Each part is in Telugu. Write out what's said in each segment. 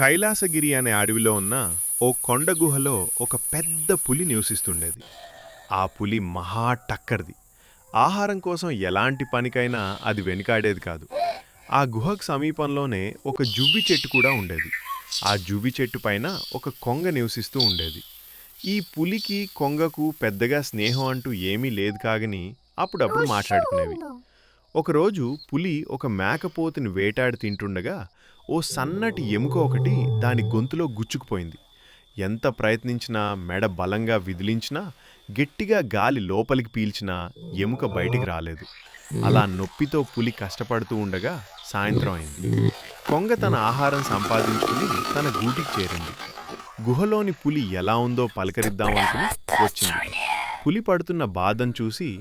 కైలాసగిరి అనే అడవిలో ఉన్న ఓ కొండ గుహలో ఒక పెద్ద పులి నివసిస్తుండేది. ఆ పులి మహా టక్కర్ది. ఆహారం కోసం ఎలాంటి పనికైనా అది వెనుకాడేది కాదు. ఆ గుహకు సమీపంలోనే ఒక జువ్వి చెట్టు కూడా ఉండేది. ఆ జువ్వి చెట్టు పైన ఒక కొంగ నివసిస్తూ ఉండేది. ఈ పులికి కొంగకు పెద్దగా స్నేహం అంటూ ఏమీ లేదు కాగని అప్పుడప్పుడు మాట్లాడుకునేవి. ఒకరోజు పులి ఒక మేకపోతుని వేటాడి తింటుండగా ఓ సన్నటి ఎముక ఒకటి దాని గొంతులో గుచ్చుకుపోయింది. ఎంత ప్రయత్నించినా, మెడ బలంగా విదిలించినా, గట్టిగా గాలి లోపలికి పీల్చినా ఎముక బయటికి రాలేదు. అలా నొప్పితో పులి కష్టపడుతూ ఉండగా సాయంత్రం అయింది. కొంగ తన ఆహారం సంపాదించుకుని తన గూటికి చేరింది. గుహలోని పులి ఎలా ఉందో పలకరిద్దామనుకుని వచ్చింది. పులి పడుతున్న బాధను చూసి,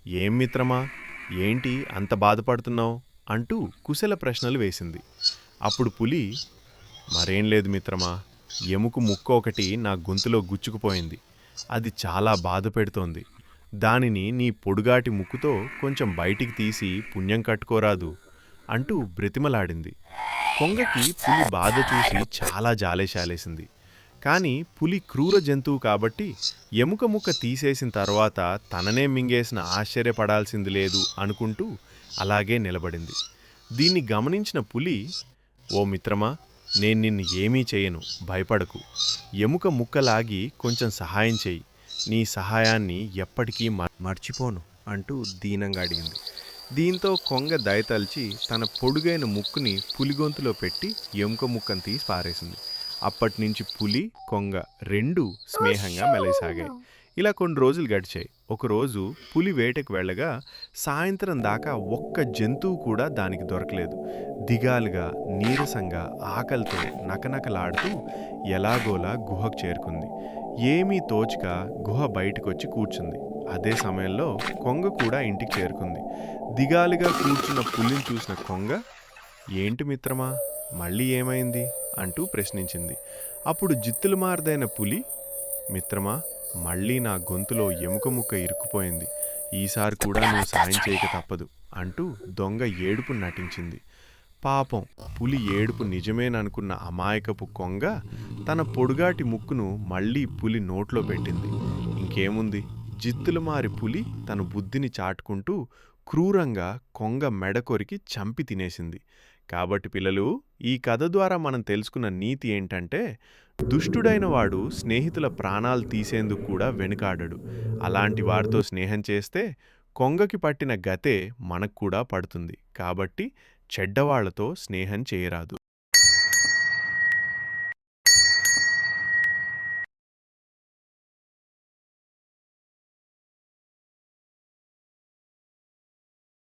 "ఏం మిత్రమా, ఏంటి అంత బాధపడుతున్నావు?" అంటూ కుశల ప్రశ్నలు వేసింది. అప్పుడు పులి, "మరేం లేదు మిత్రమా, ఎముక ముక్క ఒకటి నా గొంతులో గుచ్చుకుపోయింది. అది చాలా బాధ పెడుతోంది. దానిని నీ పొడుగాటి ముక్కుతో కొంచెం బయటికి తీసి పుణ్యం కట్టుకోరాదు" అంటూ బ్రతిమలాడింది. కొంగకి పులి బాధ చూసి చాలా జాలేశాలేసింది. కానీ పులి క్రూర జంతువు కాబట్టి ఎముక ముక్క తీసేసిన తర్వాత తననే మింగేసిన ఆశ్చర్యపడాల్సింది లేదు అనుకుంటూ అలాగే నిలబడింది. దీన్ని గమనించిన పులి, "ఓ మిత్రమా, నేను నిన్ను ఏమీ చేయను, భయపడకు. ఎముక ముక్కలాగి కొంచెం సహాయం చేయి. నీ సహాయాన్ని ఎప్పటికీ మర్చిపోను" అంటూ దీనంగా అడిగింది. దీంతో కొంగ దయతల్చి తన పొడుగైన ముక్కుని పులిగొంతులో పెట్టి ఎముక ముక్కను తీసి పారేసింది. అప్పటినుంచి పులి, కొంగ రెండూ స్నేహంగా మెలగసాగాయి. ఇలా కొన్ని రోజులు గడిచాయి. ఒకరోజు పులి వేటకు వెళ్ళగా సాయంత్రం దాకా ఒక్క జంతువు కూడా దానికి దొరకలేదు. దిగాలుగా, నీరసంగా, ఆకలితో నకనకలాడుతూ ఎలాగోలా గుహకు చేరుకుంది. ఏమీ తోచక గుహ బయటకొచ్చి కూర్చుంది. అదే సమయంలో కొంగ కూడా ఇంటికి చేరుకుంది. దిగాలుగా కూర్చున్న పులిని చూసిన కొంగ, "ఏంటి మిత్రమా, మళ్ళీ ఏమైంది?" అంటూ ప్రశ్నించింది. అప్పుడు జిత్తులమారదైన పులి, "మిత్రమా, మళ్ళీ నా గొంతులో ఎముక ముక్క ఇరుక్కుపోయింది. ఈసారి కూడా నువ్వు సాయం చేయక తప్పదు" అంటూ దొంగ ఏడుపు నటించింది. పాపం, పులి ఏడుపు నిజమేననుకున్న అమాయకపు కొంగ తన పొడుగాటి ముక్కును మళ్ళీ పులి నోట్లో పెట్టింది. ఇంకేముంది, జిత్తులమారి పులి తన బుద్ధిని చాటుకుంటూ క్రూరంగా కొంగ మెడ కొరికి చంపి తినేసింది. కాబట్టి పిల్లలు, ఈ కథ ద్వారా మనం తెలుసుకున్న నీతి ఏంటంటే, దుష్టుడైన వాడు స్నేహితుల ప్రాణాలు తీసేందుకు కూడా వెనుకాడడు. అలాంటి వారితో స్నేహం చేస్తే కొంగకి పట్టిన గతే మనకు కూడా పడుతుంది. కాబట్టి చెడ్డవాళ్లతో స్నేహం చేయరాదు.